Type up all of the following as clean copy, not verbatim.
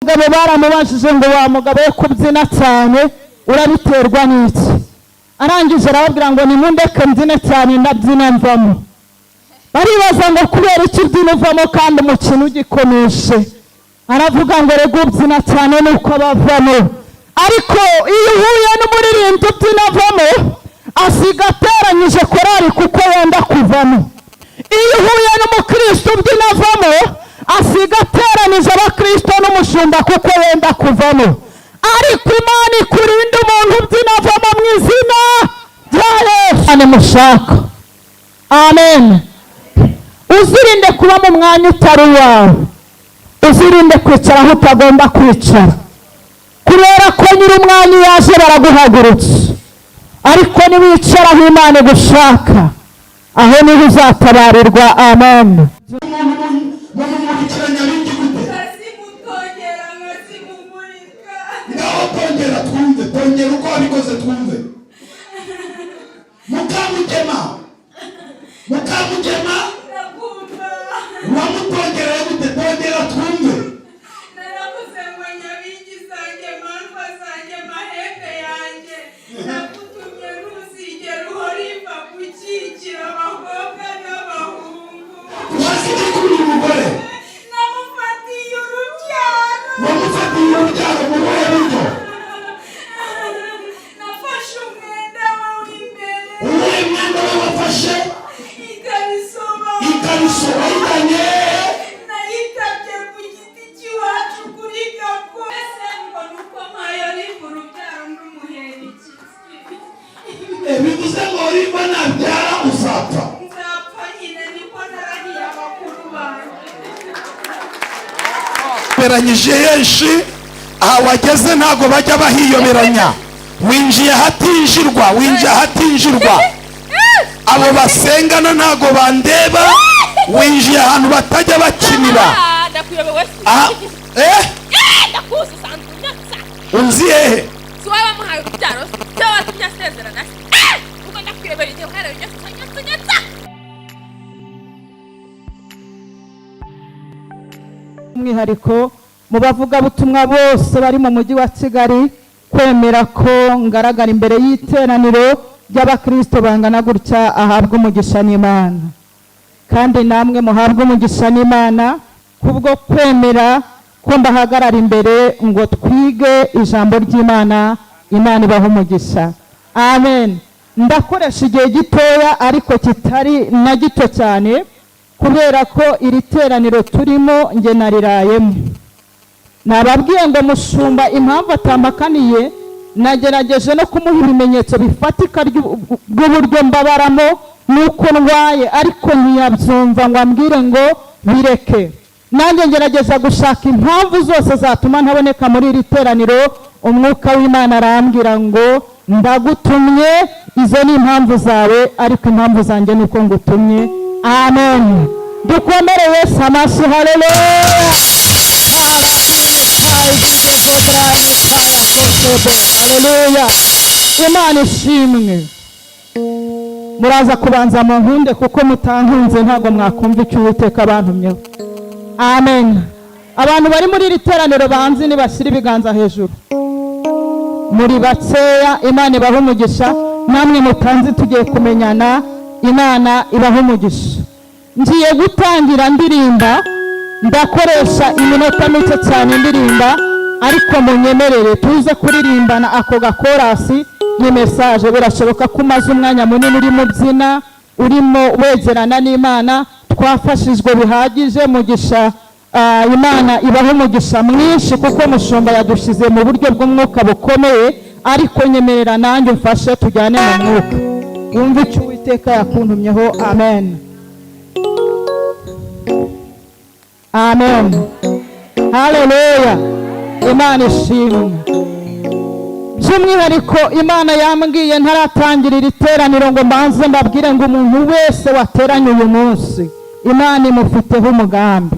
Ngabo baramubajije ngo wa mugabo we kubyina cyane urabiterwa n'iki? Arangije arababwira ngo nimundeke mbyine cyane ndabyina mvamo. Baribaza ngo kubera iki ubyina uvamo kandi umukino ugikomeje? Aravuga ngo rego ubyina cyane nuko bavamo, ariko iyo uhuye n'umuririmbyi ubyina avamo asiga ateranyije korari kuko yenda kuvamo. Iyo uhuye n'umukristo ubyina avamo asiga ateranije abakristo n'umushumba kuko yenda kuvamo. Ariko Imana ikurinda umuntu ubyina avamo mu izina rya Yesu mushaka. Amen. Uzirinde kuba mu mwanya utari wawe, uzirinde kwicara aho utagomba kwicara, kubera ko nyiri umwanya yaje baraguhagurutsa. Ariko niwicara aho Imana gushaka, aho niho uzatabarirwa. Amen. Tongera uko wabikoze twumve. Mukamugema wamutongereye gute? Tongera twumve. Naravuze ngo nyabingi zanjye manva zanjye mahembe yanjye nakutumye ntuzigera uhoriva gukikira abakobwa n'abahungu. Wasize kuri umugore Namufatiye urubyaro. wamufatiye urubyaro mu buhe buryo? Nafashe umwenda wawe imbere. Uwuhe mwenda we wafashe? Ikariso wayitanye? Nayitabye ku giti cy'iwacu kuri Gako. Ese ngo nuko mpayo riva urubyaro n'umuherikizi. Bivuze ngo rimba nabyara uzapfa. Nzapfa nyine, niko narahiye abakuru banjye. Beranyije yenshi aha wageze ntago bajya bahiyoberanya. Winjiye hatinjirwa, winjiye hatinjirwa. Abo basengana ntago bandeba, winjiye ahantu batajya bakinira. Ndakuyobewe. Ndakuzi santu nyatsa. Unzi hehe? Si wowe wamuhaye urubyaro, si wowe watumye asezerana se. Ubwo ndakuyobewe igihe umwana nyatsa. Umwihariko mu bavugabutumwa bose bari mu mujyi wa Kigali, kwemera ko ngaragara imbere y'iteraniro ry'abakristo bangana gutya ahabwa umugisha n'Imana. Kandi namwe muhabwa umugisha n'Imana kubwo kwemera ko mbahagarara imbere ngo twige ijambo ry'Imana. Imana ibaha umugisha. Amen. Ndakoresha igihe gitoya ariko kitari na gito cyane, kubera ko iri teraniro turimo nge narirayemo. Nababwiye ngo mushumba impamvu atamakaniye, nagerageje no kumuha ibimenyetso bifatika by'uburyo mbabaramo nuko ndwaye, ariko ntiyabyumva ngo ambwire ngo bireke. Nanjye ngerageza gushaka impamvu zose zatuma ntaboneka muri iri teraniro. Umwuka w'Imana arambwira ngo ndagutumye, izo ni impamvu zawe, ariko impamvu zanjye nuko ngutumye. Amen. Dukomere Yesu amashyi. Haleluya. Haleluya. Imana ishimwe. Muraza kubanza mu nkunde kuko mutankunze ntabwo mwakumva icyo Uwiteka abantumyeho. Amen. Abantu bari muri iri teraniro banzi nibashyira ibiganza hejuru. Muri bakeya, Imana ibaha umugisha. Namwe mutanzi tugiye kumenyana, Imana ibaha umugisha. Ngiye gutangira ndirimba, ndakoresha iminota mike cyane ndirimba, ariko munyemerere tuze kuririmbana ako gakorasi ni message. Birashoboka ko umaze umwanya munini uri mu byina, urimo wegerana n'Imana. Twafashijwe bihagije. Mugisha Imana ibaho umugisha mwinshi kuko mushumba yadushize mu buryo bw'umwuka bukomeye, ariko nyemerera nanjye mfashe tujyane mu mwuka. Wumve icyo Uwiteka yakuntumyeho. Amen. Amen. Haleluya. Imana ishimwe. By'umwihariko Imana yambwiye ntaratangira iri teraniro ngo mbanze mbabwire ngo umuntu wese wateranye uyu munsi Imana imufiteho umugambi.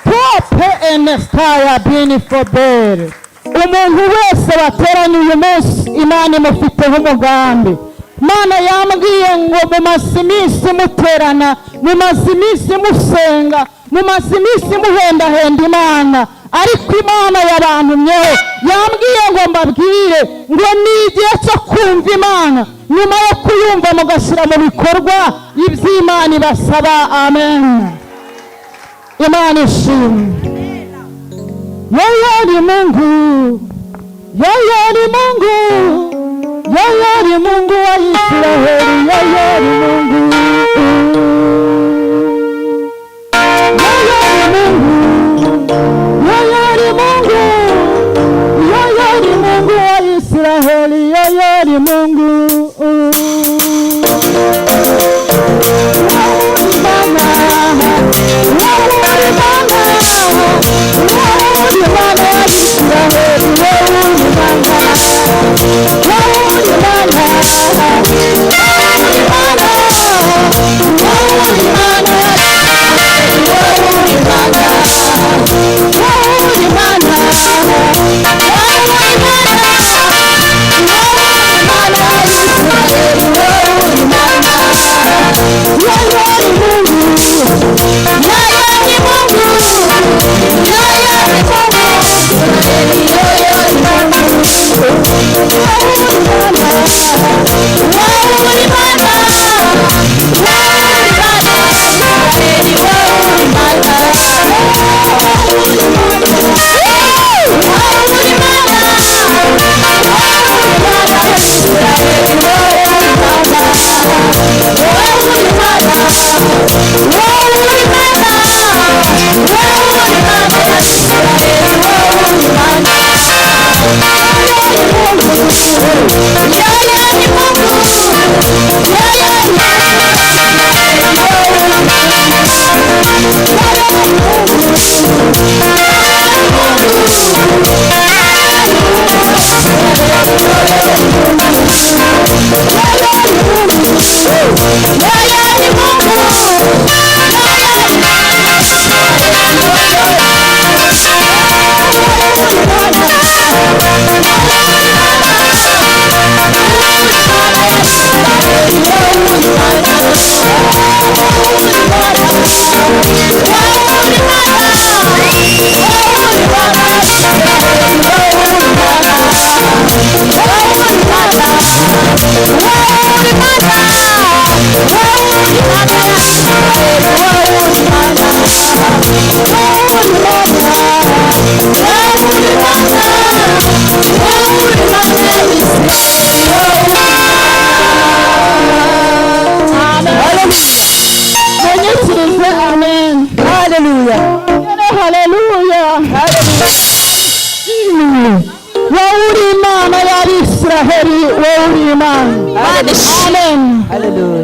Pope enestaya bini fobere. Umuntu wese wateranye uyu munsi Imana imufiteho umugambi. Mana yambwiye ngo mumaze iminsi muterana, mumaze iminsi musenga, mumaze iminsi muhendahenda imana, ariko imana yabantumyeho yambwiye ngo mbabwire ngo ni igihe cyo kumva imana, nyuma yo kuyumva mugashyira mu bikorwa iby'imana ibasaba. amen. Imana ishimwe. Yeye ni Mungu, yeye ni Mungu, yeye ni Mungu wa Israeli, yeye ni Mungu.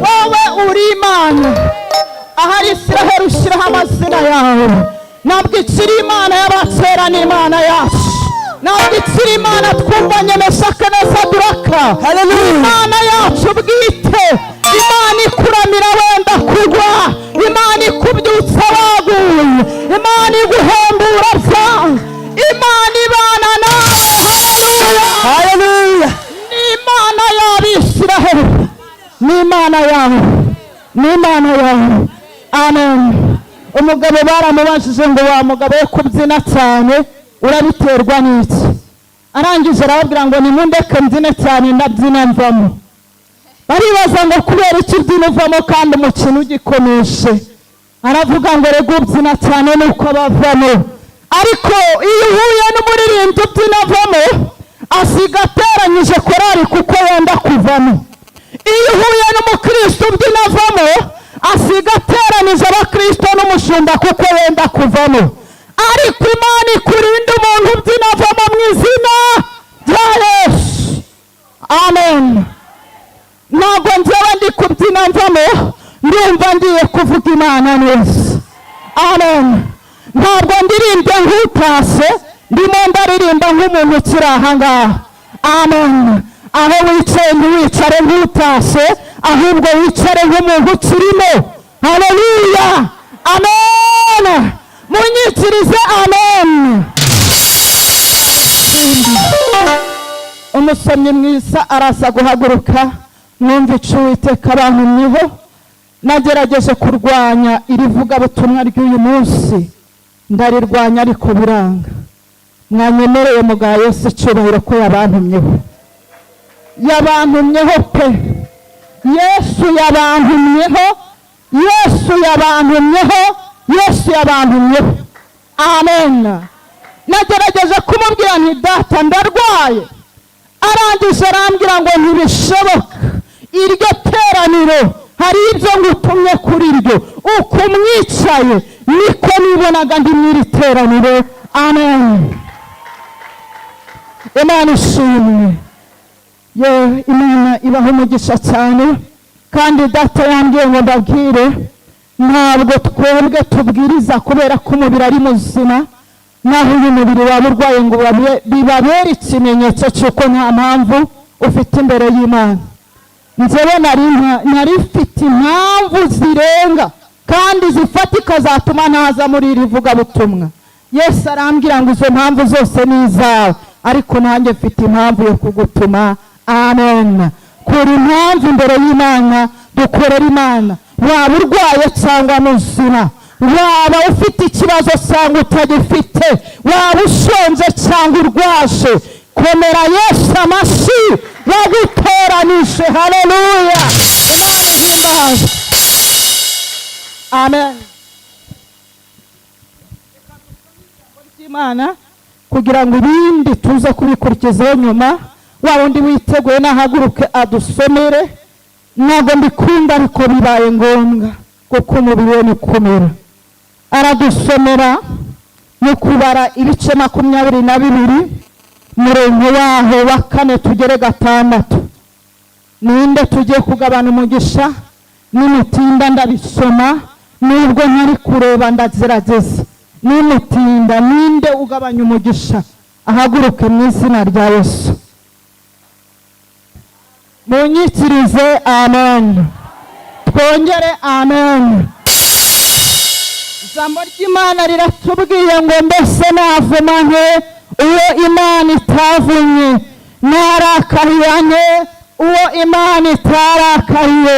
wowe uri Imana. ahari Israheli ushyiraho amazina yawe. ntabwo ikiri Imana y'abakera, ni Imana yacu. ntabwo ikiri Imana twumvanye Meshaki na Saduraka. Imana yacu bwite, Imana ikuramira wenda kugwa, Imana ikubyutsa waguye, Imana iguhembura byawe, Imana ibana nawe. haleluya. ni Imana y'Abisiraheli, ni Imana yawe, ni Imana yawe. amen. umugabo baramubajije ngo wa mugabo wo kubyina cyane urabiterwa n'iki? arangije arababwira ngo nimundeke mbyine cyane ndabyina mvamo. baribaza ngo kubera iki ubyina uvamo kandi umukino ugikomeje? aravuga ngo rego ubyina cyane nuko bavamo, ariko iyo uhuye n'umuririmbyi ubyina avamo asiga ateranyije korari kuko wenda kuvamo. iyo uhuye n'umukristo ubyina avamo asiga ateranije abakristo n'umushumba kuko wenda kuvamo. ariko Imana ikurinda umuntu ubyina avamo mu izina rya Yesu. amen. ntabwo njyewe ndi kubyina mvamo, ndumva ngiye kuvuga Imana neza. amen. ntabwo ndirimbye nk'utashye, ndimo ndaririmba nk'umuntu ukiri aha ngaha. amen. aho wicaye ntiwicare nk'utashye, ahubwo wicare nk'umuntu ukirimo. haleluya. amen. munyikirize amen. umusomyi mwiza araza guhaguruka, mwumva icyo Uwiteka abantumyeho. nagerageje kurwanya iri vugabutumwa ry'uyu munsi, ndarirwanya ariko biranga. Mwanyemereye mu bwa Yesu icyubahiro ko yabantumyeho. Yabantumyeho pe. Yesu yabantumyeho. Yesu yabantumyeho. Yesu yabantumyeho. Amen. Nagerageje kumubwira nti data ndarwaye. Arangije arambwira ngo ntibishoboka. Iryo teraniro hari ibyo ngutumye kuri ryo. Uko mwicaye niko nibonaga ndi mw'iri teraniro. Amen. Imana ishimwe. Imana ibaho umugisha cyane. Kandi data yambwiye ngo ndabwire, ntabwo twebwe tubwiriza kubera ko umubiri ari muzima, naho uyu mubiri waba urwaye ngo bibabere ikimenyetso cy'uko nta mpamvu ufite imbere y'Imana. Njyewe nari mfite impamvu zirenga kandi zifatika zatuma ntaza muri iri vugabutumwa. Yesu arambwira ngo izo mpamvu zose ni izawe, ariko nanjye mfite impamvu yo kugutuma. Amen. Kuri impamvu imbere y'Imana, dukorera Imana. Waba urwaye cyangwa muzima, waba ufite ikibazo cyangwa utagifite, waba ushonje cyangwa urwaje, komera Yesu amashyi yagutoranije. Haleluya. Imana ihimbaze. Amen. Imana kugira ngo ibindi tuze kubikurikizaho nyuma. Wa wundi witeguye nahaguruke adusomere. Ntabwo mbikunda ariko bibaye ngombwa kuko umubiri we ni kumera. Aradusomera no kubara ibice 22 murongo waho wa 4 tugere 6. Ninde tugiye kugabana umugisha n'imitinda ndabisoma, nubwo ntari kureba ndazirageze. N'imitinda ninde ugabanya umugisha ahaguruke mu izina rya Yesu. Munyikirize. Amen. Twongere amen. Ijambo ry'Imana riratubwiye ngo mbese navuma nte uwo Imana itavumye, narakariye nte uwo Imana itarakariye.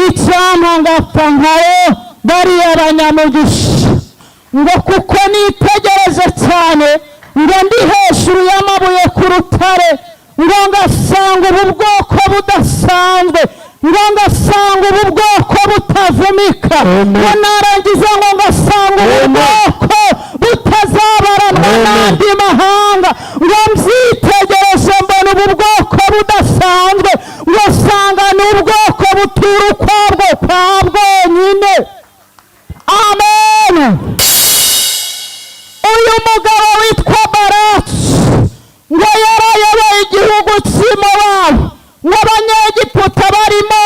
Icyampa ngapfa nkayo bariya abanyamugisha, ngo kuko nitegereje cyane, ngo ndi hejuru y'amabuye ku rutare, ngo ngasanga ubu bwoko budasanzwe, ngo ngasanga ubu bwoko butavumika, ngo narangiza ngo ngasanga ubu bwoko butazabaranwa n'andi mahanga, ngo mbyitegereje mbona ubu bwoko budasanzwe, ngo sanga ni ubwoko butura ukwabwo kwa bwonyine. Amen. Uyu mugabo witwa Baraki ngo yarayoboye igihugu cy'Imowabu, ngo Abanyegiputa barimo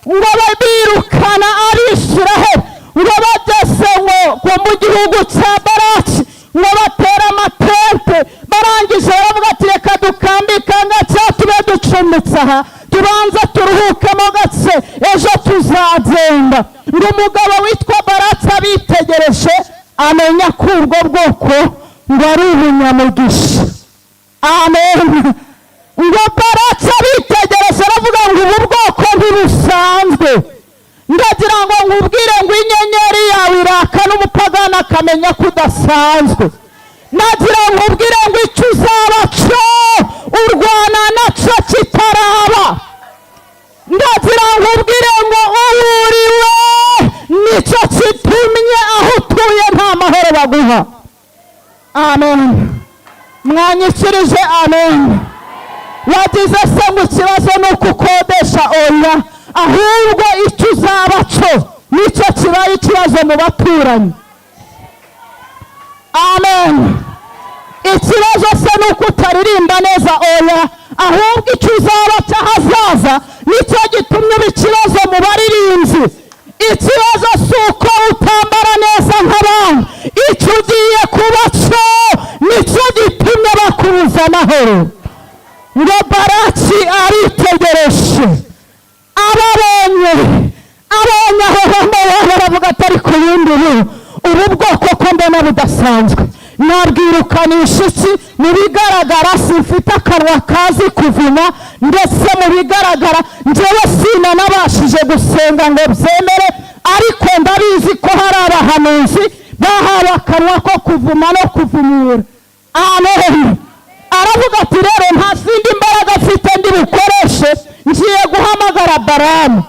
ngo babirukana Abisiraheli, ngo bageze ngo mu gihugu cya Baraki, ngo batera amatente. Barangije baravuga ati reka dukambika gace tube ducumbitse aha, tubanza turuhukemo gace, ejo tuzagenda. Ngo umugabo witwa Baraki abitegereje amenya ko ubwo bwoko ngo ari ubunyamugisha. Amen. Ngo Baraki abitegereje aravuga ngo ubu bwoko ntibusanzwe. Ndagira ngo nkubwire ngo inyenyeri yawe iraka n'umupagani akamenya ko udasanzwe. Nagira ngo nkubwire ngo icyo uzaba cyo urwana nacyo kitaraba. Ndagira ngo nkubwire ngo uhuriwe nicyo kitumye aho utuye nta mahoro baguha. Amen. Mwanyikirije. Amen. Wagize se ngo ikibazo ni uko ukodesha? Oya, ahubwo icyo uzaba cyo nicyo kibaye ikibazo mu baturanyi. Amen. Ikibazo se ni uko utaririmba neza? Oya, ahubwo icyo uzaba cy'ahazaza nicyo gitumye uba ikibazo mu baririmbyi. Ikibazo si uko utambara neza nk'abandi, icyo ugiye kuba cyo nicyo gitumye bakubuza amahoro. Ngo Baraki aritegereje, abonye aho baravuga ati ariko ubundi ubu bwoko ko mbona budasanzwe, nabwirukanisha iki? Mu bigaragara simfite akanwa kazi kuvuma, ndetse mu bigaragara njyewe sinanabashije gusenga ngo byemere, ariko ndabizi ko hari abahanuzi bahawe akanwa ko kuvuma no kuvumura. Amen. Aravuga ati rero nta zindi mbaraga afite ndi bukoreshe, ngiye guhamagara Baramu.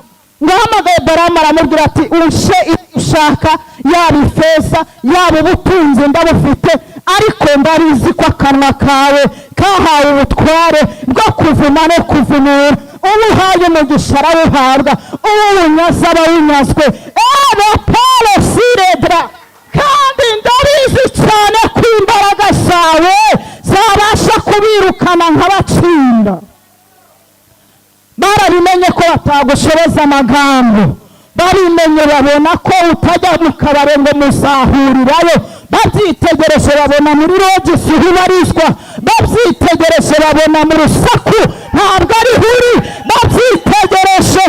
Ngahamagaye Baramu aramubwira ati unshe ushaka, yaba ifeza yaba ubutunzi ndabufite, ariko ndabizi ko akanwa kawe kahawe ubutware bwo kuvuma no kuvumura. ubu uhaye umugisha arawuhabwa, ubu unyaze abawunyazwe. ebe polo siredra, kandi ndabizi cyane ko imbaraga zawe zabasha kubirukana nk'abatsinda. barabimenye ko batagushoboza amagambo, barimenye babona ko utajya mu kabare ngo muzahurirayo, babyitegereje babona muri rogisi hubarizwa, babyitegereje babona mu rusaku ntabwo ari huri, babyitegereje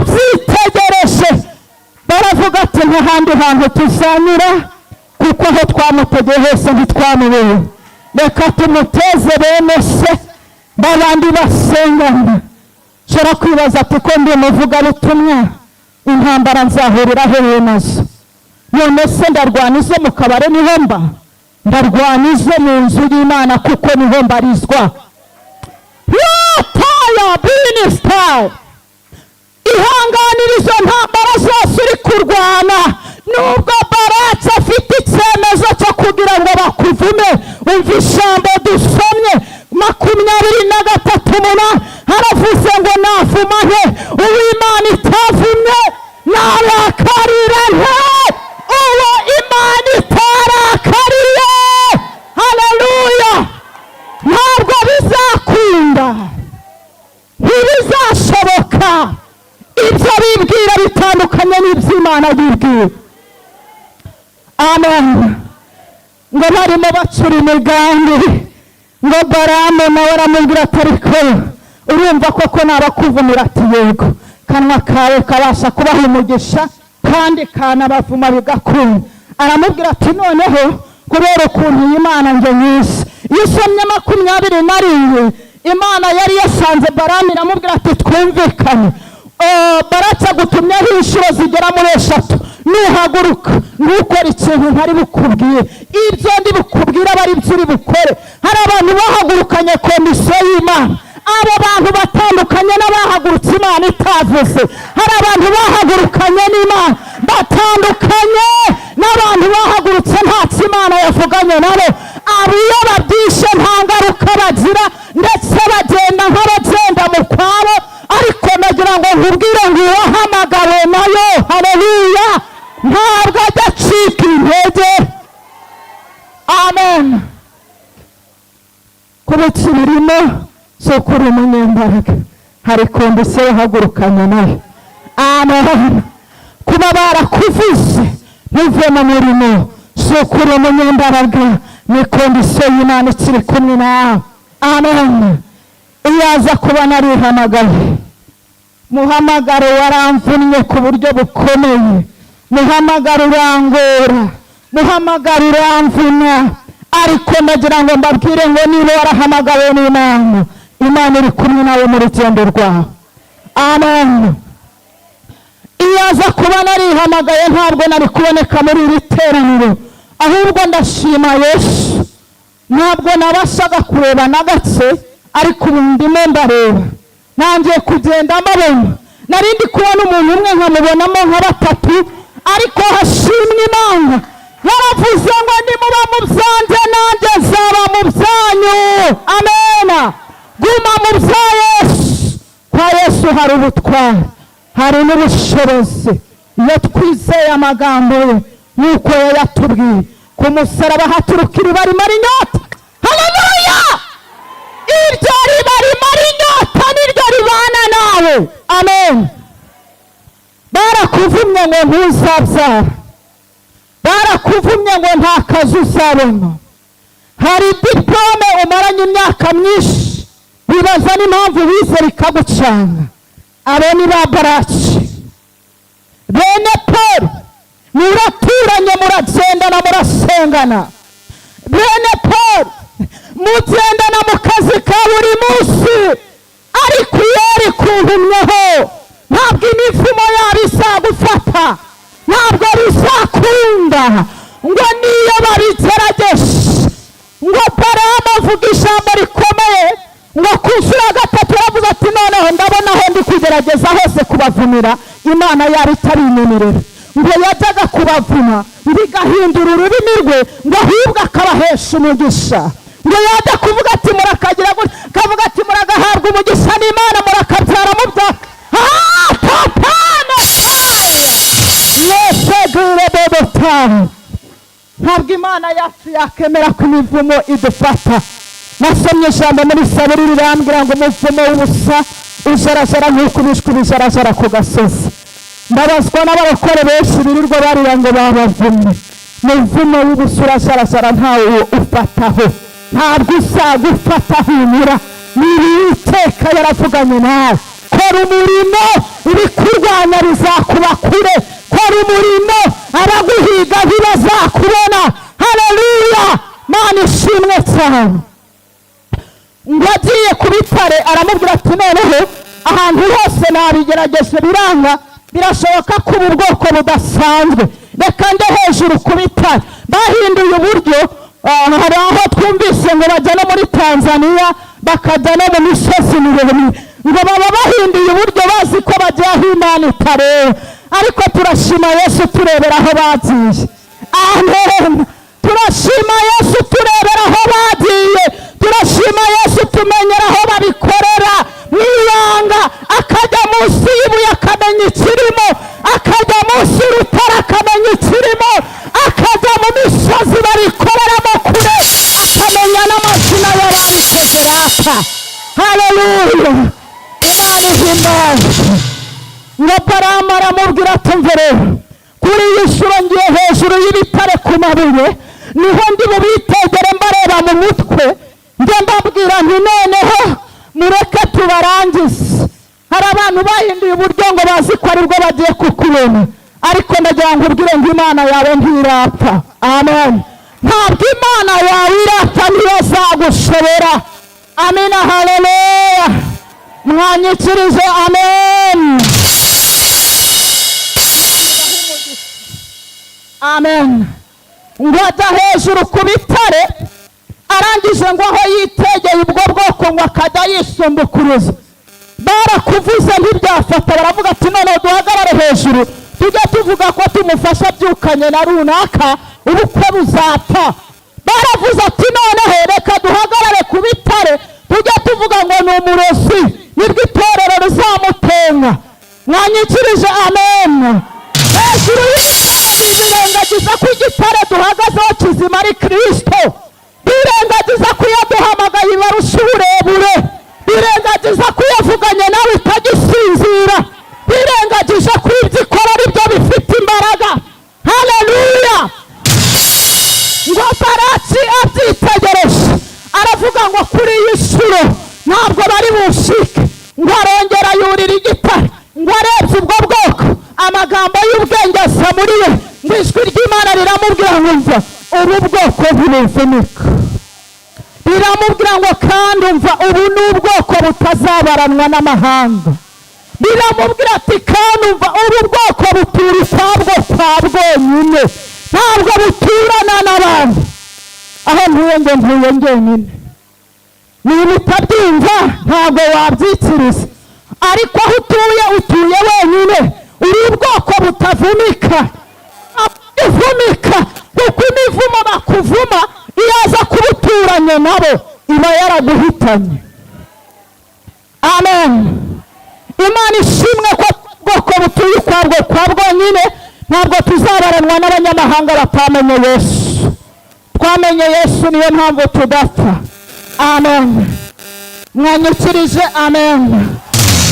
babyitegereje baravuga ati ntahandi hantu tuzanyura, kuko aho twamutegeye hose ntitwamubonye, reka tumuteze bene se babandi basengana. nshobora kwibaza ati ko ndi umuvugabutumwa, intambara nzahurira hehe nazo? none se ndarwana izo mu kabare niho mba? ndarwana izo mu nzu y'Imana kuko niho mbarizwa. yataya binisitayi, ihanganira izo ntambara zose uri kurwana. nubwo Baraki afite icyemezo cyo kugira ngo bakuvume, umva ijambo dusomye 23:8 haravuze ngo navuma he uw'Imana itavumye, narakarira nte uwo Imana itarakariye. haleluya! ntabwo bizakunda, ntibizashoboka. ibyo bibwira bitandukanye n'iby'Imana yibwira. amen. ngo barimo bacura imigambi, ngo Baramu nawe aramubwira ati ariko urumva koko nabakuvumira? ati yego, kanwa kawe kabasha kubaha umugisha kandi kanabavuma bigakunda. aramubwira ati noneho kubera ukuntu iyi Mana nge nyinshi, iyo usomye 27 Imana yari yasanze Baramu iramubwira ati twumvikane, Baraki agutumyeho inshuro zigera muri 3, nuhaguruka ntukore ikintu ntari bukubwire, ibyo ndi bukubwire aba ari byo uri bukore. hari abantu bahagurukanye komisiyo y'Imana, abo bantu batandukanye n'abahagurutse Imana itavuze. hari abantu bahagurukanye n'Imana batandukanye n'abantu bahagurutse nta Imana yavuganye nabo. abo iyo babyishe nta ngaruka bagira, ndetse bagenda nk'abagenda mu kwabo. ariko nagira ngo nkubwire ngo uwahamagawe nayo, haleluya, ntabwo ajya acika intege. amen. kuba ikibirimo so kuri umunyembaraga, hari kondisiyo yahagurukanye nayo. amen. kuba barakuvuze ntuve mu murimo so kuri umunyembaraga, ni kondisiyo y'Imana ikiri kumwe nawe. amen. iyo aza kuba narihamagaye, muhamagaro waramvunnye ku buryo bukomeye, muhamagaro urangora, muhamagaro uramvuna. ariko ndagira ngo mbabwire ngo niba warahamagawe n'Imana, Imana iri kumwe nawe mu rugendo rwawe. amen. iyo aza kuba narihamagaye ntabwo nari kuboneka muri iri teraniro, ahubwo ndashima Yesu. ntabwo nabashaga kureba na gake, ariko ubu ndimo ndareba, nangiye kugenda mbabona. narindi kubona umuntu umwe nkamubonamo nka 3, ariko hashimwe Imana yaravuze ngo nimuba mu byanjye nanjye nzaba mu byanyu. amena. guma mu bya Yesu. kwa Yesu hari ubutware, hari n'ubushobozi. iyo twizeye amagambo ye nk'uko yayatubwiye, ku musaraba haturuka iriba rimara inyota. haleluya! iryo riba rimara inyota niryo ribana nawe. amen. barakuvumye ngo ntuzabyara, barakuvumye ngo nta kazi uzabona, hari diplome umaranye imyaka myinshi, bibaza n'impamvu wize bikagucanga. abo ni ba Baraki, bene Paul, muraturanye muragendana murasengana bene Paul mugendana mu kazi ka buri munsi ariko iyo ari kuntumyeho ntabwo imivumo yabo izagufata ntabwo bizakunda ngo niyo babigerageje ngo Balamu avuga ijambo rikomeye ngo ku nshuro ya gatatu yavuze ati noneho ndabona aho ndi kugerageza hose kubavumira Imana yari itabinyemerera ngo yajyaga kubavuma bigahindura ururimi rwe ngo ahubwo akabahesha umugisha ngo yajya kuvuga ati murakagira gutya akavuga ati muragahabwa umugisha n'Imana murakabyara mubyara yesegure bebetamu ntabwo Imana yacu yakemera ko imivumo idufata nasomye ijambo muri Saburi rirambwira ngo umuvumo w'ubusa ujarajara nk'uko ibishwi bijarajara ku gasozi ndabazwa n'abarokore benshi birirwa barira ngo babavumye umuvumo w'ubusa urajarajara ntawe ufataho ntabwo uzagufata humura niba Uwiteka yaravuganye nawe kora umurimo ibikurwanya bizakuba kure kora umurimo abaguhiga ntibazakubona haleluya Mana ishimwe cyane ngo agiye ku bitare aramubwira ati noneho ahantu hose nabigerageje biranga birashoboka ko ubu bwoko budasanzwe reka nde hejuru ku bitare bahinduye uburyo hari aho twumvise ngo bajya no muri Tanzania bakajya no mu misozi miremire ngo baba bahinduye uburyo bazi ko bagiye aho Imana itareba ariko turashima Yesu turebera aho bagiye amen turashima Yesu turebera aho bagiye turashima Yesu tumenyera aho babikorera mwibanga akajya munsi y'ibuye akamenya ikirimo akajya munsi y'urutare akamenya ikirimo akajya mu misozi babikoreramo kure akamenya n'amazina y'ababikoze rata haleluya Imana ihimbaze ngo Balamu aramubwira ati mvere kuri iyi nshuro ngiye hejuru y'ibitare ku mabuye niho ndi bubitegere mbareba mu mutwe njye mbabwira nti noneho mureke tubarangize hari abantu bahinduye uburyo ngo bazi ko aribwo bagiye kukubona ariko ndagira ngo ubwire ngo Imana yawe ntirapfa amen ntabwo Imana yawe irapfa niyo zagushobora amina haleluya mwanyikirije amen amen ngo ajya hejuru ku bitare arangije ngo aho yitegeye ubwo bwoko ngo akajya yisumbukuruza barakuvuze ntibyafata baravuga ati noneho duhagarare hejuru tujye tuvuga ko tumufasha byukanye na runaka ubukwe buzapfa baravuze ati noneho reka duhagarare ku bitare tujye tuvuga ngo ni umurozi nibwo itorero rizamutenga mwanyikirije amen hejuru y'igitare birengagiza ko igitare duhagazeho kizima ari Kristo birengagiza ko iyo duhamagaye ibarusha uburebure birengagiza ko yavuganye nawe utagisinzira birengagije ko ibyo ikora ari byo bifite imbaraga haleluya ngo Baraki abyitegereje aravuga ngo kuri iyi nshuro ntabwo bari bushike ngo arongera yurira igitare ngo arebye ubwo bwoko amagambo y'ubwenge asa muri we ngo ijwi ry'Imana riramubwira ngo mva ubu bwoko ntibuvunika riramubwira ngo kandi umva ubu ni ubwoko butazabaranwa n'amahanga biramubwira ati kandi umva ubu bwoko butura ukwabwo kwa bwonyine ntabwo buturana n'abandi aho ntuye njyenyine niba utabyumva ntabwo wabyikiriza ariko aho utuye wenyine uri ubwoko butavunika abavunika kuko imivumo bakuvuma iyo aza kuba uturanye nabo iba yaraguhitanye amen Imana ishimwe ko ubwoko butuye ukwabwo kwa bwonyine ntabwo tuzabaranwa n'abanyamahanga batamenye Yesu twamenye Yesu niyo mpamvu tudapfa amen mwanyikirije amen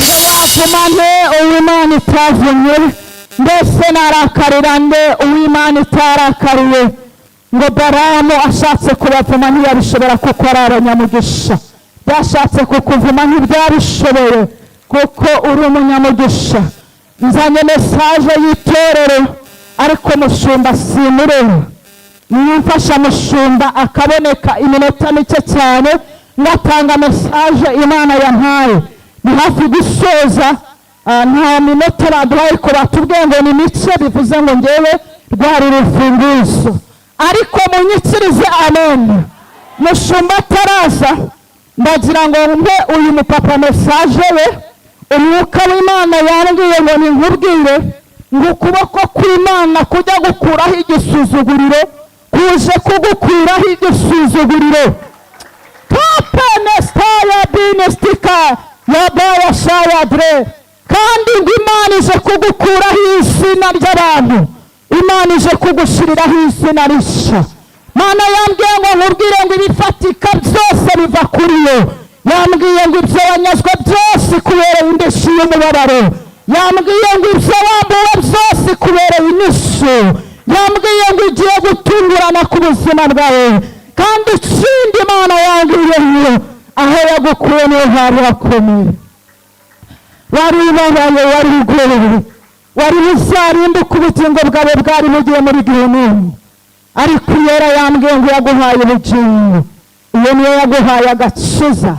ngo wavumane uw'Imana itavumye mbese narakarira nde uw'Imana itarakariye ngo Balamu ashatse kubavuma ntiyabishobora kuko ari abanyamugisha byashatse kukuvuma ntibyabishoboye kuko uri umunyamugisha nzanye mesaje y'itorero ariko mushumba simureba. Nimumfasha mushumba akaboneka iminota mike cyane ngatanga mesaje Imana yampaye. Ni hafi gusoza, nta minota baduhaye ariko batubwiye ngo ni mike, bivuze ngo ngewe rwari urufunguzo. Ariko munyikirize amen. Mushumba ataraza ndagira ngo mpe uyu mupapa mesaje we. Umwuka w'Imana yambwiye ngo ninkubwire ngo ukuboko kw'Imana kujya gukuraho igisuzuguriro, kuje kugukuraho igisuzuguriro. Kapenestaya dinestika yabaya shayadre. Kandi ngo Imana ije kugukuraho izina ry'abantu, Imana ije kugushiriraho izina rishya. Mana yambwiye ngo nkubwire ngo ibifatika byose biva kuri yo. Yambwiye ngo ibyo wanyazwe byose kubereye indishyi y'umubabaro. Yambwiye ngo ibyo wambuwe byose kubereye inyishu. Yambwiye ngo ugiye gutungurana ku buzima bwawe. Kandi ikindi Imana yambwiye ngo aho yagukuye niho hari hakomeye. Wari ubabaye, wari ugowe, wari buzarimbuka, ubugingo bwawe bwari bugiye muri gihenomu. Ariko yera yambwiye ngo yaguhaye ubugingo. Iyo niyo yaguhaye agakiza,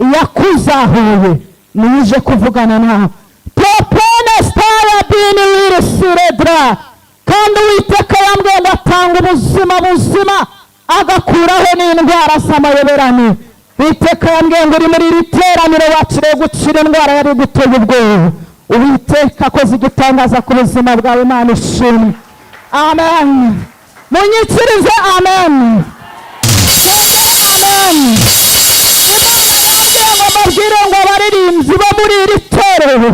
iyakuzahuye niyo ije kuvugana nawe. Propone stara bini wirisiredra. Kandi Uwiteka yambwiye ngo atanga ubuzima buzima, agakuraho n'indwara z'amayoberane. Uwiteka yambwiye ngo uri muri iri teraniro wakiriye gukira indwara yari guteye ubwoba. Uwiteka akoze igitangaza ku buzima bwawe, Imana ishimwe. Amen. Munyikirize amen. Amen. Imana yambwiye ngo mbabwire ngo abaririmbyi bo muri iri torero,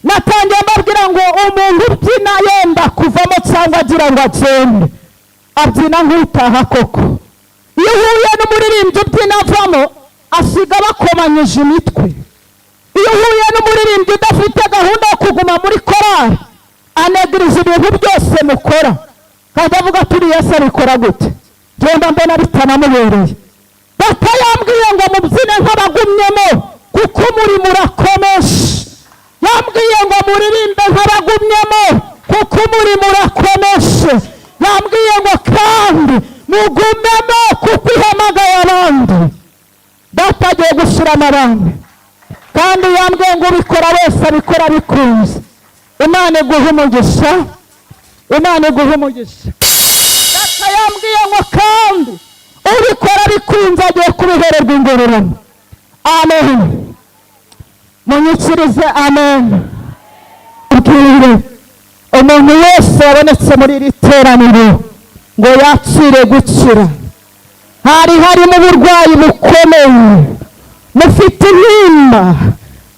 natangiye mbabwira ngo umuntu ubyina yenda kuvamo cyangwa agira ngo agende, abyina nk'utaha koko. Iyo uhuye n'umuririmbyi ubyina avamo, asiga bakomanyije imitwe. Iyo uhuye n'umuririmbyi udafite gahunda yo kuguma muri korali, anegiriza ibintu byose mukora. Kandi avuga turi Yesu abikora gute? Genda mbona bitanamubereye. Data yambwiye ngo mubyine nk'abagumyemo kuko umurimo urakomeje. Yambwiye ngo muririmbe nk'abagumyemo kuko umurimo urakomeje. Yambwiye ngo kandi mugumemo kuko ihamagaye abandi. Data agiye gushyiramo abandi. Kandi yambwiye ngo ubikora wese abikora bikunze. Imana iguhe umugisha. Imana iguhe umugisha. Data yambwiye ngo kandi ubikora bikunze agiye kubihererwa ingororano. Amen. Munyikirize amen. Ubwire umuntu wese wabonetse muri iri teraniro ngo yakire gukira. Hari harimo uburwayi bukomeye, mufite intimba.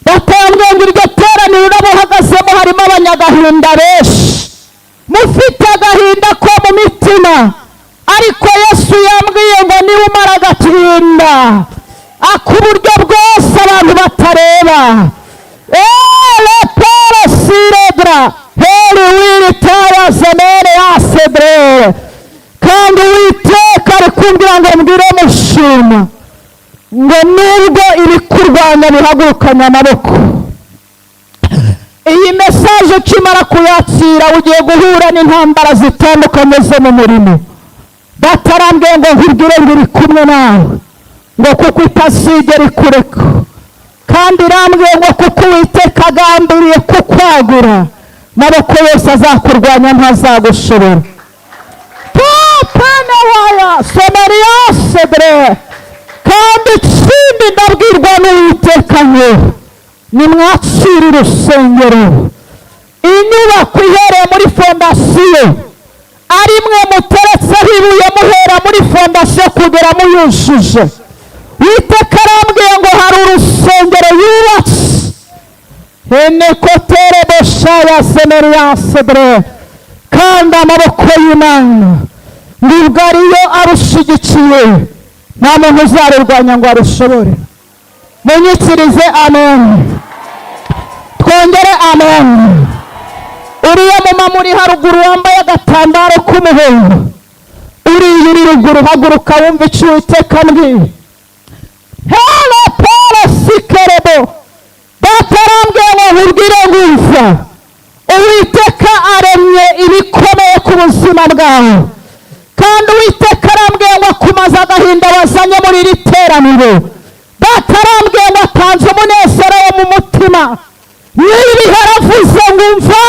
Data yambwiye ngo iryo teraniro urabuhagazemo harimo abanyagahinda benshi, mufite agahinda ko mu mitima. Ariko Yesu yambwiye ngo niba umara agatinda akuburyo bwose abantu batareba. Pere siredra heri wiritaya zemere yasedre. Kandi Uwiteka ari kumbwira ngo mbwire mushima ngo nubwo ibikurwanya bihagurukanye amaboko. Iyi mesaje ukimara kuyakira ugiye guhura n'intambara zitandukanye zo mu murimo. Data arambwiye ngo nkubwire ngo iri kumwe nawe, ngo kuko itazigera ikureka. Kandi irambwiye ngo kuko Uwiteka agambiriye kukwagura, amaboko yose azakurwanya ntazagushobora. Topene waya someriya sedre. Kandi ikindi ndabwirwa n'Uwiteka ngo nimwakire urusengero. Inyubako ihereye muri fondasiyo, ari mwe muteretseho ibuye muhera muri fondasiyo kugera muyujuje. Uwiteka arambwiye ngo hari urusengero yubatse. Enekotere boshaya semeriya sedre. Kandi amaboko y'Imana nibwo ariyo arushigikiye, nta muntu uzarurwanya ngo arushobore. Munyikirize amen. Twongere amen. Uriya mama muri haruguru wambaye agatambaro k'umuhondo, uriya uri ruguru haguruka wumva icyo Uwiteka ambwiye. Hele pere sikerebo. Data arambwiye ngo nkubwire ngo umva, Uwiteka aremye ibikomeye buzima bwawe. Kandi Uwiteka arambwiye ngo akumaze agahinda wazanye muri iri teraniro. Data arambwiye ngo atanze umunezero wo mu mutima. Niba haravuze ngo umva,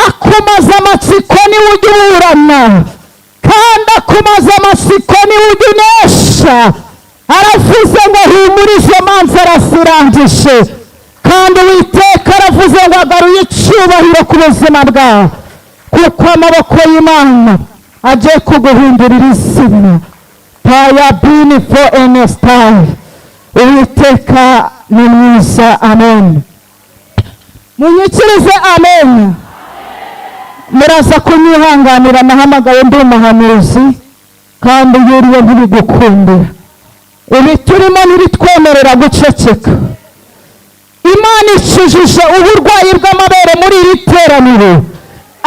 akumaze amatsiko niwe ujya uburana, kandi akumaze amatsiko niwe ujya unesha. Aravuze ngo humura izo manza arasirangije, kandi Uwiteka aravuze ngo agaruye icyubahiro ku buzima bwawe, kuko amaboko y'Imana agiye kuguhindurira izina. Paya bini fo enesitayi. Uwiteka ni mwiza. Amen. Munyikirize amen. Muraza kunyihanganira, nahamagaye ndi umuhanuzi kandi yuriwe ntibigukundira. Ibi turimo ntibitwemerera guceceka. Imana ikijije uburwayi bw'amabere muri iri teraniro.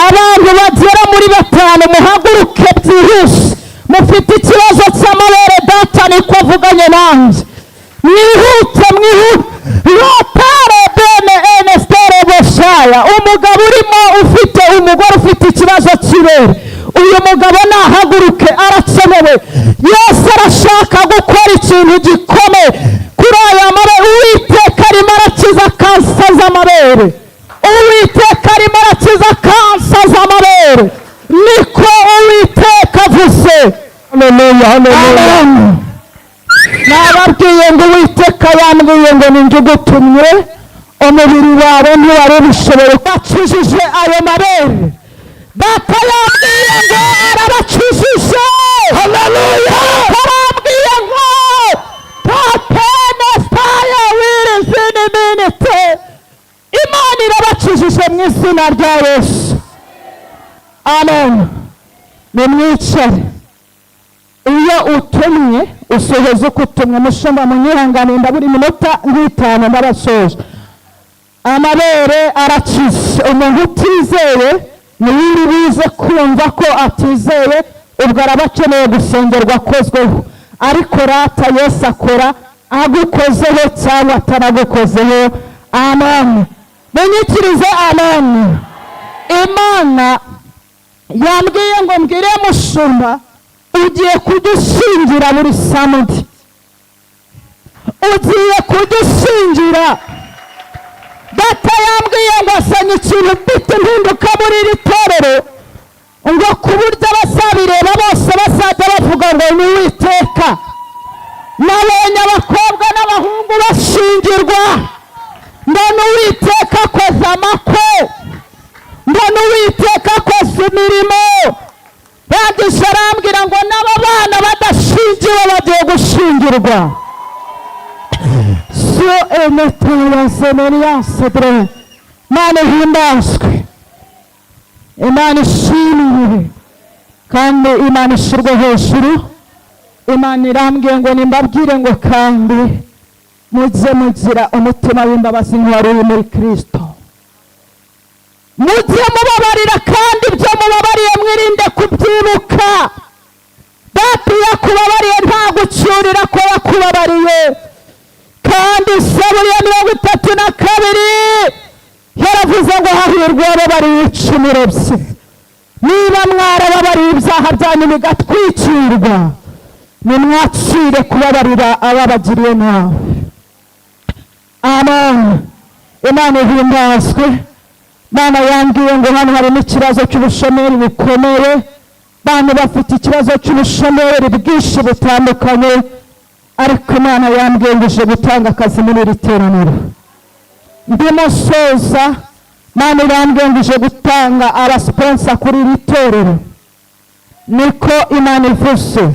Abantu bagera muri 5 muhaguruke byihuse. Mufite ikibazo cy'amabere, data niko avuganye nanjye. Mwihute lotare bene enestere boshaya. Umugabo urimo ufite umugore ufite ikibazo cy'ibere, uyu mugabo nahaguruke, arakenewe. Yesu arashaka gukora ikintu gikomeye kuri aya mabere. Uwiteka arimo arakiza kansa z'amabere. Uwiteka arimo arakiza kansa z'amabere. Niko Uwiteka avuze. Haleluya, haleluya. Nababwiye ngo Uwiteka yambwiye ngo ninjye ugutumye, umubiri wawe ntiwari ubishoboye. Bakijije ayo mabere. Data yambwiye ngo arabakijije. Haleluya. Arambwiye ngo tapene faya wiri zini minite. Imana irabakijije mu izina rya Yesu. Amen. Nimwicare. Iyo utumye usohoze uko utumwe. Mushumba munyihanganira buri minota 5 ndabasoje. Amabere arakize. Umuntu utizeye niwe bize kumva ko atizeye, ubwo arabakeneye gusengerwa akozweho. Ariko rata Yesu akora agukozeho cyangwa ataragukozeho. Amen. Munyikirize amen. Imana yambwiye ngo mbwire mushumba, ugiye kudushingira buri samedi. Ugiye kudushingira. Data yambwiye ngo asanye ikintu bite impinduka muri iri torero, ngo ku buryo abazabireba bose bazajya bavuga ngo ni Uwiteka. Nabonye abakobwa n'abahungu bashingirwa, mbona Uwiteka akoze amakwe, mbona Uwiteka akoze imirimo. Bandisha arambwira ngo n'aba bana badashingiwe bagiye gushingirwa. So emetaya semeria sedre. Imana ihimbazwe, Imana ishimwe, kandi Imana ishirwe hejuru. Imana irambwiye ngo nimbabwire ngo kandi mujye mugira umutima w'imbabazi nk'uwari uri muri Kristo. Mujye mubabarira, kandi ibyo mubabariye mwirinde kubyibuka. Data yakubabariye nta gucyurira ko yakubabariye. Kandi Zaburi ya 32 yaravuze ngo hahirwa ababariye ibicumuro bye. Niba mwarababariye ibyaha byanyu bigatwikirwa, nimwacire kubabarira ababagiriye nawe. Amen. Imana ihimbazwe. Imana yambwiye ngo hano harimo ikibazo cy'ubushomeri bukomeye. Abantu bafite ikibazo cy'ubushomeri bwinshi butandukanye, ariko Imana yambwiye ngo ije gutanga akazi muri iri teraniro. Ndimo soza. Imana yambwiye ngo ije gutanga abasponsa kuri iri torero. Niko Imana ivuze.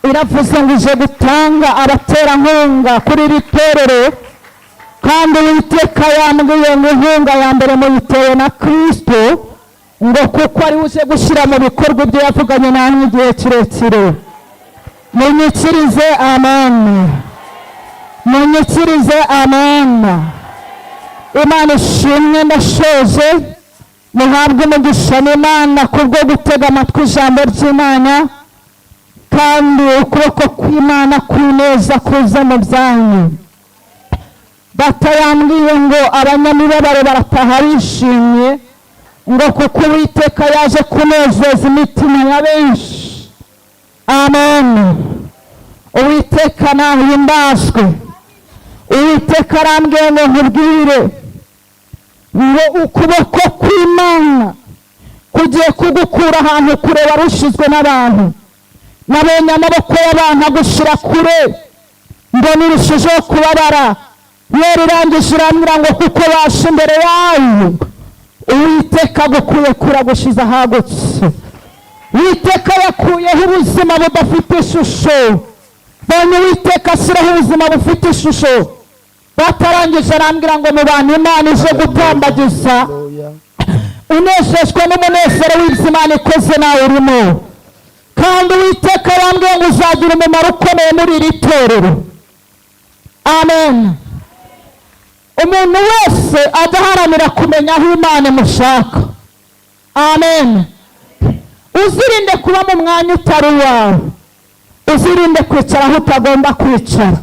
Iravuze ngo ije gutanga abaterankunga kuri iri torero, kandi Uwiteka yambwiye ngo inkunga ya mbere muyitewe na Kristo, ngo kuko ari uje gushyira mu bikorwa ibyo yavuganye namwe igihe kirekire. Munyikirize amen. Munyikirize amen. Imana ishimwe. Ndashoje. Muhabwe umugisha n'Imana kubwo gutega amatwi ijambo ry'Imana, kandi ukuboko kw'Imana kwineza kuza mu byanyu. Data yambwiye ngo abanyamibabaro barataha bishimye, ngo kuko Uwiteka yaje kunezeza imitima ya benshi. Amen. Uwiteka nahimbazwe. Uwiteka arambwiye ngo nkubwire ngo ukuboko kw'Imana kugiye kugukura ahantu kure warushizwe n'abantu. Nabonye amaboko y'abantu agushira kure, mbona irushijeho kubabara. Yari irangije irambwira ngo kuko bashe imbere yayo, Uwiteka agukuye kure agushize ahagutse. Uwiteka yakuyeho ubuzima budafite ishusho. Mbonye Uwiteka ashyiraho ubuzima bufite ishusho. Batarangije arambwira ngo mu bantu Imana ije gutambagiza, unejejwe n'umunezero w'ibyo Imana ikoze nawe urimo. Kandi Uwiteka yambwiye ngo uzagira umumaro ukomeye muri iri torero. Amen. Umuntu wese adaharanira kumenya aho Imana imushaka. Amen. Uzirinde kuba mu mwanya utari wawe. Uzirinde kwicara aho utagomba kwicara,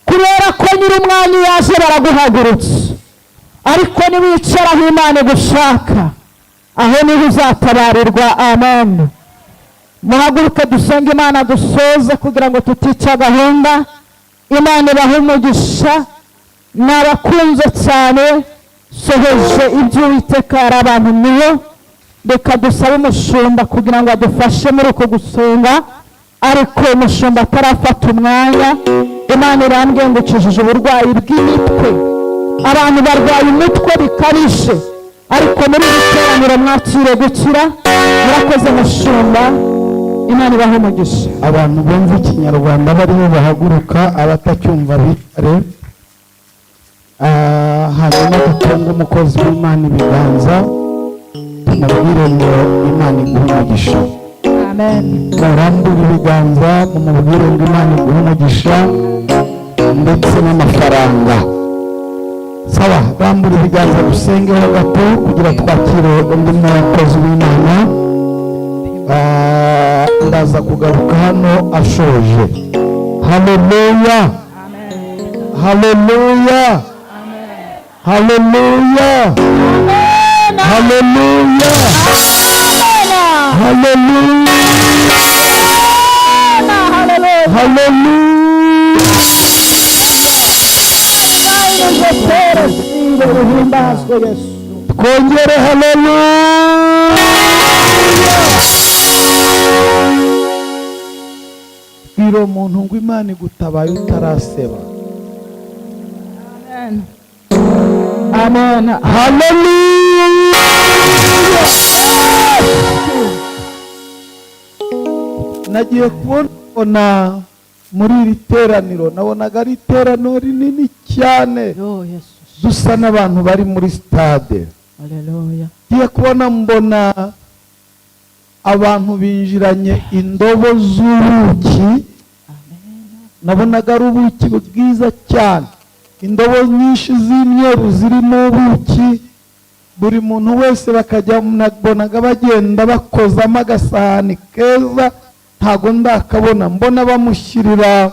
kubera ko nyiri umwanya yaje baraguhagurutse. Ariko niwicara aho Imana igushaka, aho niho uzatabarirwa. Amen. Muhaguruke dusenge Imana dusoze kugira ngo tutica gahunda. Imana ibahe umugisha. Nabakunze cyane, sohoje ibyo Uwiteka yarabantumyeho. Reka dusabe umushumba kugira ngo adufashe muri uko gusenga, ariko umushumba atarafata umwanya. Imana irambwiye ngo ukijije uburwayi bw'imitwe. Abantu barwaye umutwe bikabije, ariko muri iri teraniro mwakire gukira. Murakoze mushumba, Imana ibahe umugisha. Abantu bumva ikinyarwanda bariho bahaguruka, abatacyumva bicare. Hanyuma dutunga umukozi w'Imana ibiganza, tumubwire ngo Imana iguhe umugisha. Amen. Murambure ibiganza mumubwire ngo Imana iguhe umugisha ndetse n'amafaranga. Sawa, rambura ibiganza dusengeho gato kugira twakire undi mukozi w'Imana. Ndaza kugaruka hano ashoje. Haleluya. Haleluya. Haleluya. Haleluya. Haleluya. Haleluya. Twongere haleluya. Bwira umuntu ngo Imana igutabaye utaraseba. Amen. Amen. Haleluya. Nagiye kubona muri iri teraniro, nabonaga ari iteraniro rinini cyane, dusa n'abantu bari muri stade. Haleluya. Ngiye kubona mbona abantu binjiranye indobo z'ubuki. Nabonaga ari ubuki bwiza cyane, indobo nyinshi z'imyeru zirimo ubuki. Buri muntu wese bakajya, nabonaga bagenda bakozamo agasahani keza, ntago ndakabona. Mbona bamushyirira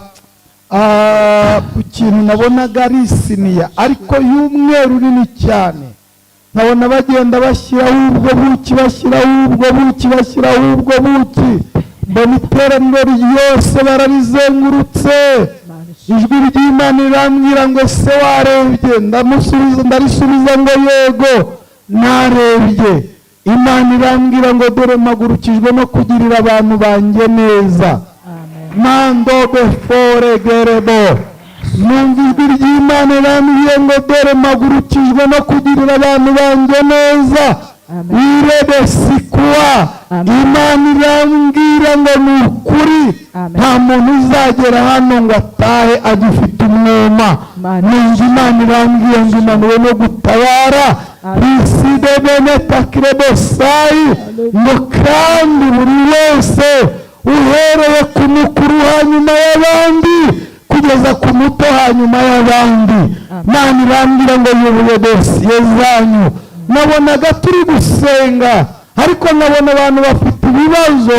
ku kintu nabonaga ari isiniya ariko y'umweru nini cyane. Nkabona bagenda bashyiraho ubwo buki, bashyiraho ubwo buki, bashyiraho ubwo buki. Mbona iteraniro ryose bararizengurutse. Ijwi ry'Imana rirambwira ngo ese warebye? Ndarisubiza ngo yego narebye. Imana irambwira ngo dore mpagurukijwe no kugirira abantu banjye neza. Mando before gerebo. Numva ijwi ry'Imana irambwira ngo dore mpagurukijwe no kugirira abantu banjye neza. Wirebe sikuwa. Imana irambwira ngo ni ukuri nta muntu uzagera hano ngo atahe agifite umwuma. Numva Imana irambwira ngo imanuwe no gutabara. Riside bene takirebesayi. Ngo kandi buri wese uhereye ku mukuru hanyuma y'abandi kugeza ku muto hanyuma y'abandi. Imana irambwira ngo yubuye dosiye zanyu. Nabonaga turi gusenga, ariko nabona abantu bafite ibibazo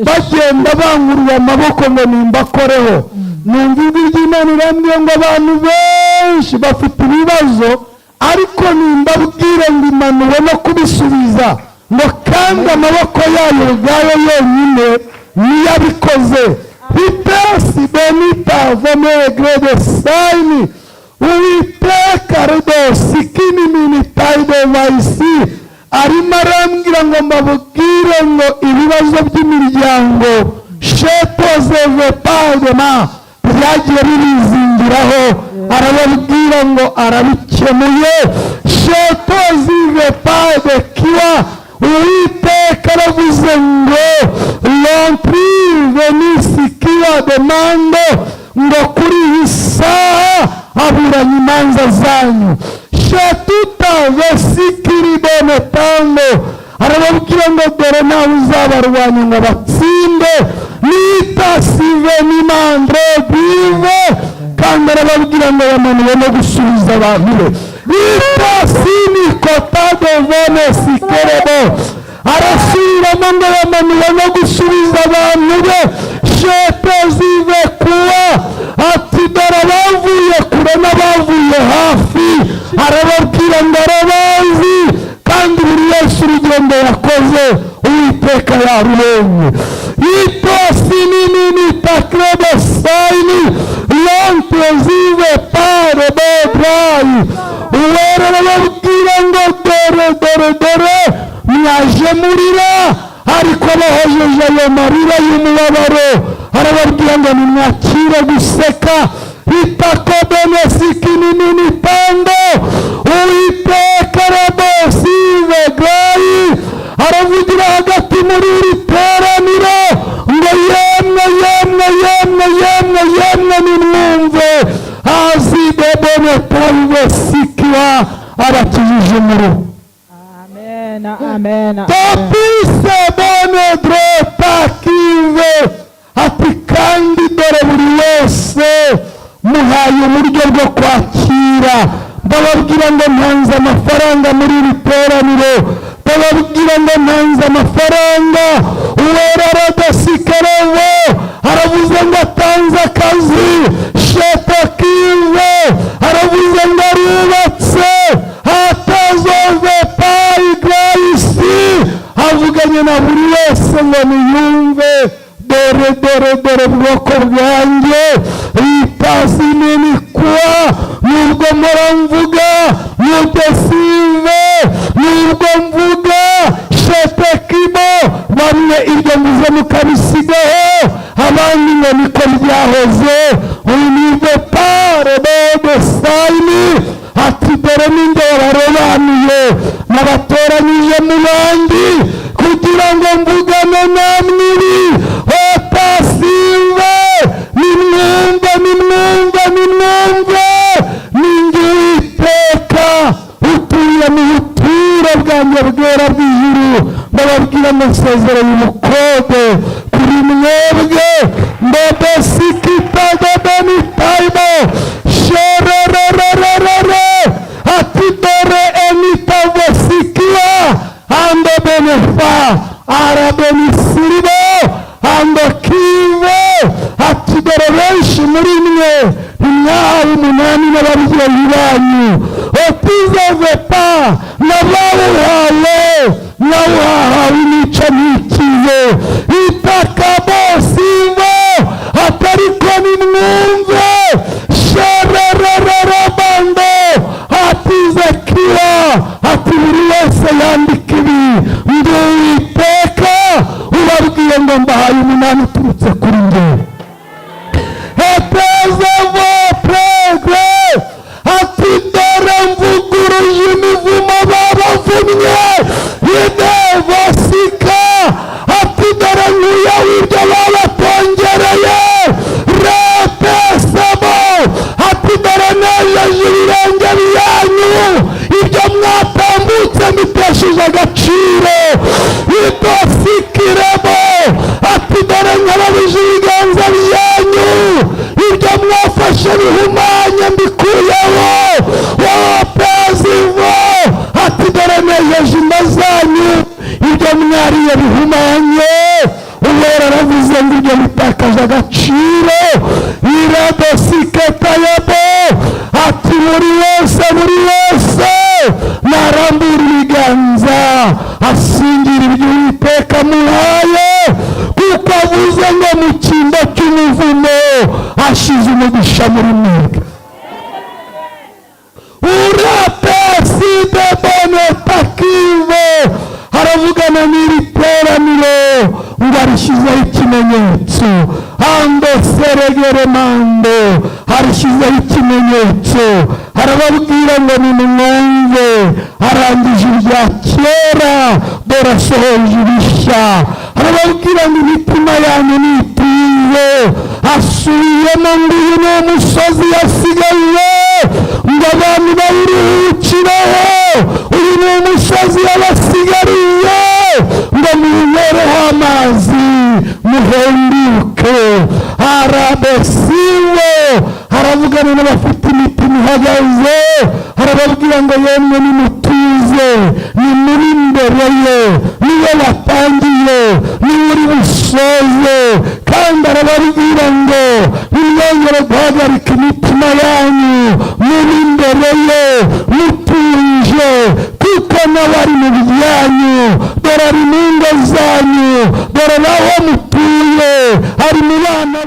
bagenda bangurura amaboko ngo nimbakoreho. Numva ijwi ry'Imana irambwira ngo abantu benshi bafite ibibazo, ariko nimbabwire ngo imanuwe no kubisubiza, ngo kandi amaboko yayo ubwayo yonyine niyo abikoze. Vitesi benita vomegre de sayini Uwiteka redosi kini minitayide vayisi. Arimo arambwira ngo mbabwire ngo ibibazo by'imiryango shetoze vepadema byagiye bibizingiraho, arababwira ngo arabikemuye. Shetozi vepade kiwa, Uwiteka aravuze ngo lontri venisi kiwa demando, ngo kuri iyi saha aburanye imanza zanyu. Shetuta vesikiri benetando, arababwira ngo dore nawe uzabarwanya ngo batsinde. Nita sive nimandre bive, kandi arababwira ngo yamanuwe no gusubiza abantu be. Nita sini kotado vone sikerebo, arasubiramo ngo yamanuwe no gusubiza abantu be. Shete zive kuwa, ati dore abavuye kure n'abavuye hafi, arababwira ngo arabazi, kandi buri wese urugendo yakoze Uwiteka yarubonye. Itosi nini takrebe sayini lonte zive pare bedrayi. Uwera arababwira ngo dore mwaje murira, ariko abahojeje ayo marira y'umubabaro arababwira ngo nimwakire guseka. Itakobene sikini nini pando, Uwiteka rabosive grayi, aravugira hagati muri iri teraniro ngo yemwe nimwumve. Azidebone taive sikiwa, abakijije umuro. Amen. Topise bone drota kive, ati kandi dore buri wese muhaye uburyo bwo kwakira. Bababwira ngo ntanze amafaranga muri iri teraniro, bababwira ngo ntanze amafaranga. Uwera aradasikarevo aravuze ngo atanze akazi. Sheta kive aravuze ngo arubatse. Hatazove payi grayisi, avuganye na buri wese ngo niyumve. Dore bwoko bwanjye itazi nini kuwa, nubwo mpora mvuga mudesive, nubwo mvuga shetekibo, bamwe ibyo muze mukabisigaho, abandi ngo niko byahoze. Unive pare bode sayini, ati dore ninde wabarobanuye nabatoranyije mu bandi, kugira ngo mvugane namwe ibi. Otasive nimwumve, ninjye Uwiteka utuye mu buturo bwanjye bwera bw'ijuru. Ndababwira amasezerano y'umukode kuri mwebwe. Mbebesikitagobenitaibo shererererere, ati dore enitavosikia ando benefa arabenisiribo ando kive, ati dore benshi muri mwe ntimwahawe umunani n'ababyeyi banyu. Otizevepa nawuhawe nica nikiye. Itakabosivo, atariko nimwumve. Shererererabando, atizekiwa, ati buri wese yandika ibi. Ndi Uwiteka ubabwiye ngo mbahaye umunani uturutse kuri njye. Etezevo pregre, ati dore mvuguruje imivumo babavumye. Idevosika, ati dore nkuye w'ibyo babatongereye. Retesebo, ati dore nejeje ibirenge byanyu, ibyo mwatambutse mitesheje agaciro. Itosikirebo, ati dore nkababije ibiganza byanyu, ibyo mwafashe bihumanye mbikuyeho. Wopezivo, ati dore nejeje inda zanyu, ibyo mwariye bihumanye. Uwera aravuze ngo ibyo bitakaje agaciro. Iradosiketayebo, ati buri wese veremando harishyizeho ikimenyetso, harababwira ngo nimumwumve, arangije ibya kera dore asohoje ibishya. Harababwira ngo imitima yanyu nitize, asubiyemo ngo uyu ni umusozi yasigaye ngo abantu bawuruhukireho, uyu ni umusozi yabasigariye ngo muwunywereho amazi muhenduke. Harabesiwe, haravugana n'abafite imitima ihagaze, harababwira ngo yemwe nimutuze, nimuri imbere ye, niwe watangiye, niwe uri busoze. Kandi arababwira ngo nimwongere guhagarika imitima yanyu, muri imbere ye mutuje, kuko nawe ari mu byanyu, dore ari mu ngo zanyu, dore naho mutuye, ari mu bana